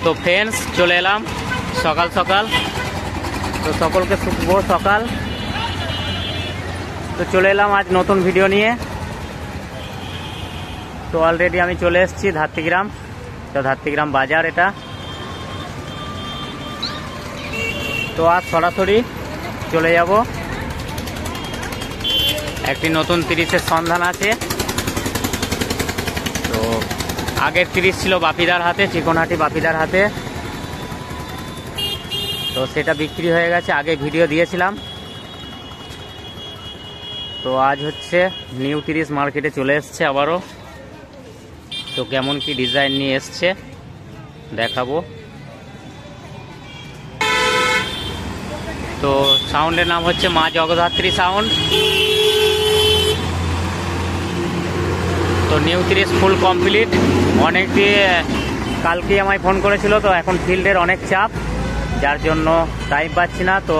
তো ফ্রেন্ডস চলে এলাম সকাল সকাল। তো সকলকে শুভ সকাল। তো চলে এলাম আজ নতুন ভিডিও নিয়ে। তো অলরেডি আমি চলে এসেছি ধাত্রীগ্রাম। তো ধাত্রীগ্রাম বাজার এটা। তো আজ সরাসরি চলে যাব, একটি নতুন 30-এর সন্ধান আছে। তো আগের 30 ছিল বাপিদার হাতে, চিকনহাটি বাপিদার হাতে। তো সেটা বিক্রি হয়ে গেছে, আগে ভিডিও দিয়েছিলাম। তো আজ হচ্ছে নিউ 30 মার্কেটে চলে এসছে আবারও। তো কেমন কি ডিজাইন নিয়ে এসছে দেখাবো। তো সাউন্ডের নাম হচ্ছে মা জগদ্ধাত্রী সাউন্ড। তো নিউ 30 ফুল কমপ্লিট। অনেক দিয়ে কালকে আমায় ফোন করেছিল, তো এখন ফিল্ডের অনেক চাপ, যার জন্য টাইম পাচ্ছি না। তো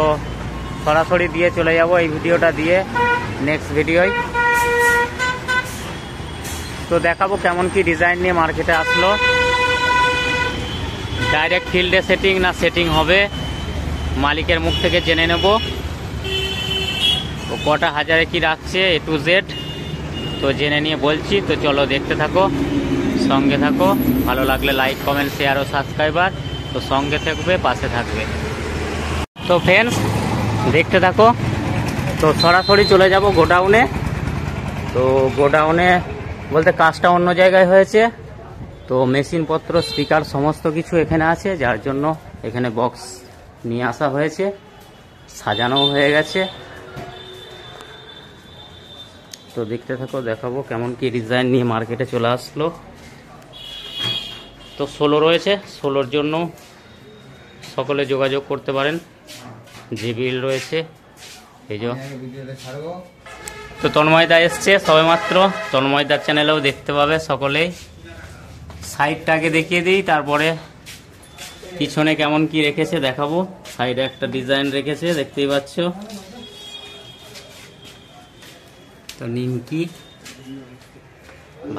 সরাসরি দিয়ে চলে যাব এই ভিডিওটা দিয়ে নেক্সট ভিডিওয়। তো দেখাবো কেমন কি ডিজাইন নিয়ে মার্কেটে আসলো। ডাইরেক্ট ফিল্ডে সেটিং না সেটিং হবে মালিকের মুখ থেকে জেনে নেব। ও কটা হাজারে কি রাখছে A to Z, তো জেনে নিয়ে বলছি। তো চলো দেখতে থাকো, সঙ্গে থাকো। ভালো লাগলে লাইক, কমেন্ট, শেয়ার ও সাবস্ক্রাইবার। তো সঙ্গে থাকবে, পাশে থাকবে। তো ফ্রেন্ডস দেখতে থাকো। তো সরাসরি চলে যাব গোডাউনে। তো গোডাউনে বলতে কাজটা অন্য জায়গায় হয়েছে। তো মেশিনপত্র, স্পিকার সমস্ত কিছু এখানে আছে, যার জন্য এখানে বক্স নিয়ে আসা হয়েছে, সাজানো হয়ে গেছে। তো দেখতে থাকো, দেখাবো কেমন কি ডিজাইন নিয়ে মার্কেটে চলে আসলো। তো 16 রয়েছে, 16-র জন্য সকলে যোগাযোগ করতে পারেন। জিবিল রয়েছে এই যে। তো তন্ময়দা এসছে সবেমাত্র, তন্ময়দার চ্যানেলেও দেখতে পাবে সকলেই। সাইডটা আগে দেখিয়ে দিই, তারপরে পিছনে কেমন কি রেখেছে দেখাবো। সাইডে একটা ডিজাইন রেখেছে, দেখতেই পাচ্ছ। তো নিমকি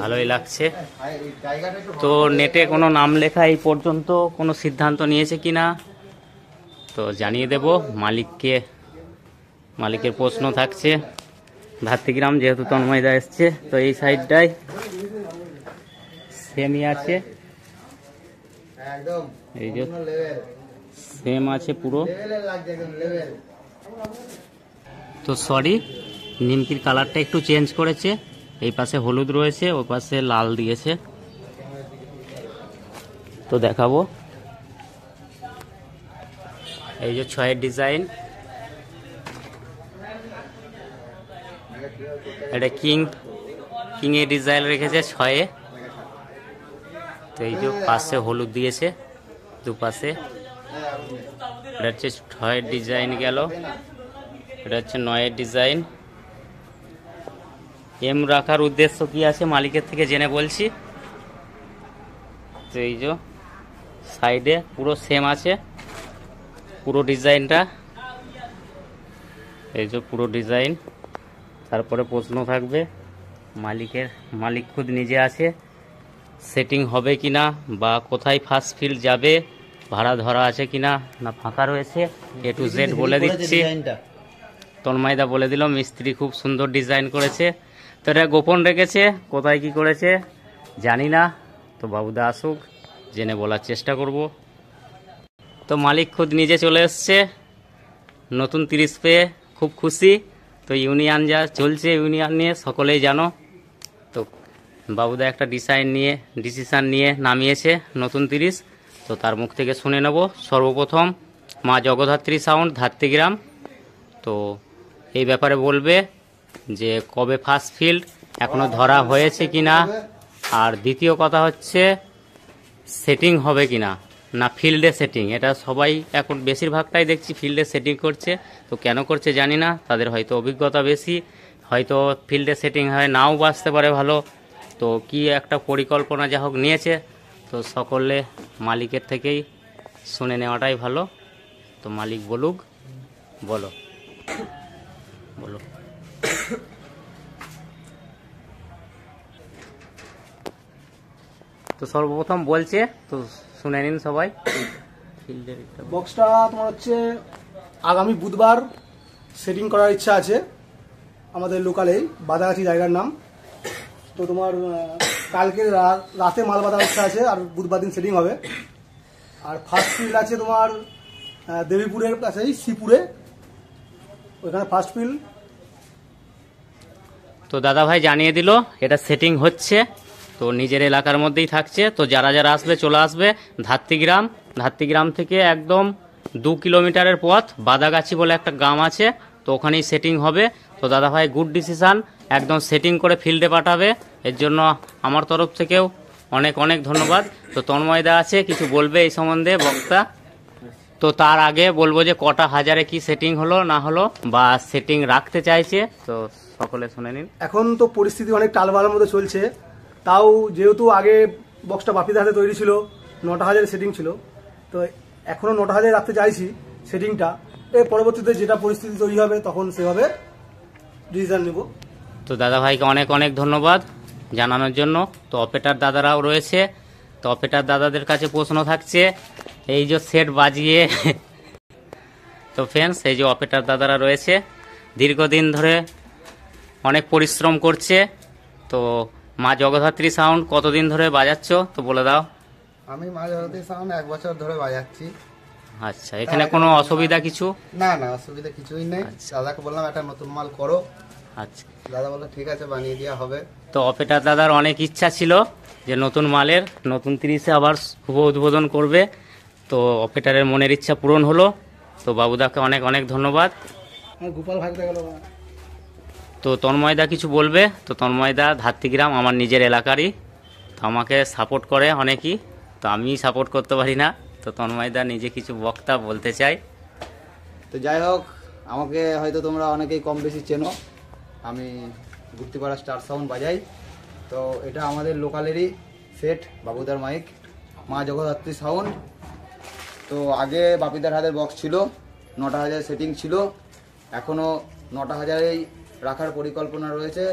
ভালোই লাগছে। তো নেটে কোনো নাম লেখা এই পর্যন্ত কোনো সিদ্ধান্ত নিয়েছে কিনা তো জানিয়ে দেব মালিককে। মালিকের প্রশ্ন থাকছে। ধাত্রীগ্রাম যেহেতু তন্ময়দা এসছে, তো এই সাইডটায় সেমই আছে, এই যে সেম আছে পুরো। তো সরি, নিমকির কালারটা একটু চেঞ্জ করেছে। এই পাশে হলুদ রয়েছে, ওই পাশে লাল দিয়েছে। তো দেখাবো এই যে 6-এর ডিজাইন। এটা কিং এর ডিজাইন রেখেছে 6-এ। তো এই যে পাশে হলুদ দিয়েছে দুপাশে। এটা হচ্ছে 6-এর ডিজাইন গেল। এটা হচ্ছে 9-এর ডিজাইন। এম রাখার উদ্দেশ্য কি আছে মালিকের থেকে জেনে বলছি। তো এই যে সাইডে পুরো সেম আছে, পুরো ডিজাইনটা এই যে পুরো ডিজাইন। তারপরে প্রশ্ন থাকবে মালিক খুদ নিজে আছে, সেটিং হবে কিনা, বা কোথায় ফার্স্ট ফিল্ড যাবে, ভাড়া ধরা আছে কিনা, না ফাঁকা রয়েছে, A to Z বলে দিচ্ছি। তন্ময়দা বলে দিল মিস্ত্রি খুব সুন্দর ডিজাইন করেছে। তো এটা গোপন রেখেছে, কোথায় কি করেছে জানি না। তো বাবুদা আসুক, জেনে বলার চেষ্টা করব। তো মালিক খুদ নিজে চলে এসছে, নতুন 30 পেয়ে খুব খুশি। তো ইউনিয়ন যা চলছে, ইউনিয়ন নিয়ে সকলেই জানো। তো বাবুদা একটা ডিসিশান নিয়ে নামিয়েছে নতুন 30। তো তার মুখ থেকে শুনে নেব। সর্বপ্রথম মা জগদ্ধাত্রী সাউন্ড ধাত্রীগ্রাম। তো এই ব্যাপারে বলবে যে কবে ফার্স্ট ফিল্ড এখনো ধরা হয়েছে কিনা, আর দ্বিতীয় কথা হচ্ছে সেটিং হবে কিনা, না ফিল্ডে সেটিং। এটা সবাই এখন বেশিরভাগটাই দেখছি ফিল্ডে সেটিং করছে। তো কেন করছে জানি না, তাদের হয়তো অভিজ্ঞতা বেশি, হয়তো ফিল্ডে সেটিং হয় নাও বাঁচতে পারে ভালো। তো কি একটা পরিকল্পনা যা হোক নিয়েছে, তো সকলে মালিকের থেকেই শুনে নেওয়াটাই ভালো। তো মালিক বলুক। বলো। তো সর্বপ্রথম বলছে, তো শুনে নিন সবাই। বক্সটা তোমার হচ্ছে আগামী বুধবার সেটিং করার ইচ্ছা আছে আমাদের লোকালেই, বাদাগাছি জায়গার নাম। তো তোমার কালকে রাতে মাল বাঁধার ইচ্ছা আছে, আর বুধবার দিন সেটিং হবে। আর ফার্স্ট ফিল্ড আছে তোমার দেবীপুরের কাছেই শ্রীপুরে, ওইখানে ফার্স্ট ফিল্ড। তো দাদা ভাই জানিয়ে দিল এটা সেটিং হচ্ছে, তো নিজের এলাকার মধ্যেই থাকছে। তো যারা যারা আসবে চলে আসবে ধাত্তিগ্রাম থেকে একদম 2 কিলোমিটারের পথ বাদাগাছি বলে একটা গ্রাম আছে, তো ওখানেই সেটিং হবে। তো দাদা ভাই গুড ডিসিশন, একদম সেটিং করে ফিল্ডে পাঠাবে, এর জন্য আমার তরফ থেকেও অনেক অনেক ধন্যবাদ। তো তন্ময়দা আছে, কিছু বলবে এই সম্বন্ধে বক্তা। তো তার আগে বলবো যে কটা হাজারে কি সেটিং হলো না হলো বা সেটিং রাখতে চাইছে, তো সকলে শুনে নিন। এখন তো পরিস্থিতি অনেক টালবালার মধ্যে চলছে, তাও যেহেতু আগে বক্সটা বাপিদের হাতে তৈরি ছিল, 9টা হাজারের সেটিং ছিল, তো এখনও 9টা হাজারে রাখতে চাইছি সেটিংটা। এর পরবর্তীতে যেটা পরিস্থিতি তৈরি হবে তখন সেভাবে ডিসিশন নেব। তো দাদা ভাইকে অনেক অনেক ধন্যবাদ জানানোর জন্য। তো অপারেটর দাদারাও রয়েছে, তো অপারেটর দাদাদের কাছে প্রশ্ন থাকছে, এই যে সেট বাজিয়ে তো ফ্রেন্ডস এই যে অপারেটর দাদারা রয়েছে, দীর্ঘদিন ধরে অনেক পরিশ্রম করছে। তো মা জগদ্ধাত্রী সাউন্ড কতদিন ধরে বাজাচ্ছ তো বলে দাও। আমি মা জগদ্ধাত্রী সাউন্ড 1 বছর ধরে বাজাচ্ছি। আচ্ছা, এখানে কোনো অসুবিধা কিছু? না না, অসুবিধা কিছুই নেই। দাদাকে বললাম একটা নতুন মাল করো, আচ্ছা দাদা বললো ঠিক আছে বানিয়ে দেওয়া হবে। তো অপারেটর দাদার অনেক ইচ্ছা ছিল যে নতুন মালের নতুন 30-এ আবার শুভ উদ্বোধন করবে, তো অপারেটরের মনের ইচ্ছা পূরণ হলো। তো বাবুদাকে অনেক অনেক ধন্যবাদ। গোপাল ভাগতে গেল। তো তন্ময়দা কিছু বলবে? তো তন্ময়দা ধাত্তিগ্রাম আমার নিজের এলাকারই, তো আমাকে সাপোর্ট করে অনেকই, তো আমি সাপোর্ট করতে পারি না। তো তন্ময়দা নিজে কিছু বক্তা বলতে চাই। তো যাই হোক, আমাকে হয়তো তোমরা অনেকেই কম বেশি চেনো, আমি গুপ্তিপাড়া স্টার সাউন্ড বাজাই। তো এটা আমাদের লোকালেরই সেট, বাবুদার মাইক, মা জগদ্ধাত্রী সাউন্ড। তো আগে বাপিদার হাতের বক্স ছিল, 9টা হাজার সেটিং ছিল, এখনও 9টা হাজারেই রাখার পরিকল্পনা রয়েছে।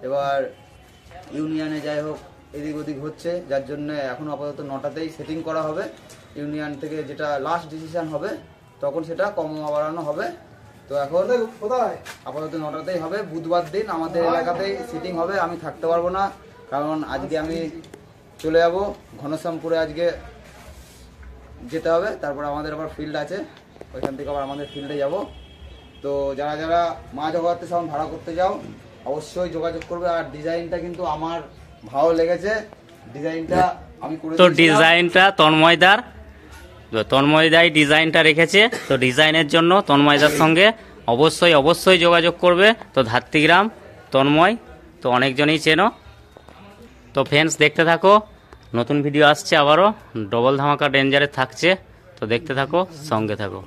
এবার ইউনিয়নে যাই হোক এদিক ওদিক হচ্ছে, যার জন্য এখন আপাতত 9টাতেই সেটিং করা হবে। ইউনিয়ন থেকে যেটা লাস্ট ডিসিশন হবে তখন সেটা কম বাড়ানো হবে। তো এখন আপাতত 9টাতেই হবে। বুধবার দিন আমাদের এলাকাতেই সেটিং হবে। আমি থাকতে পারবো না, কারণ আজকে আমি চলে যাব ঘনশ্যামপুরে, আজকে যেতে হবে। তারপর আমাদের আবার ফিল্ড আছে, ওইখান থেকে আবার আমাদের ফিল্ডে যাব। তো যারা যারা মা জগদ্ধাত্রী সাউন্ড ভাড়া করতে যাও অবশ্যই যোগাযোগ করবে। আর ডিজাইনটা কিন্তু আমার ভালো লেগেছে, ডিজাইনটা আমি করে তো ডিজাইনটা তন্ময়দাই ডিজাইনটা রেখেছে, তো ডিজাইনের জন্য তন্ময়দার সঙ্গে অবশ্যই অবশ্যই যোগাযোগ করবে। তো ধাত্তিগ্রাম তন্ময় তো অনেকজনই চেনো। তো ফ্রেন্ডস দেখতে থাকো, নতুন ভিডিও আসছে আবারও, ডবল ধামাকা ডেঞ্জারে থাকছে, তো দেখতে থাকো, সঙ্গে থাকো।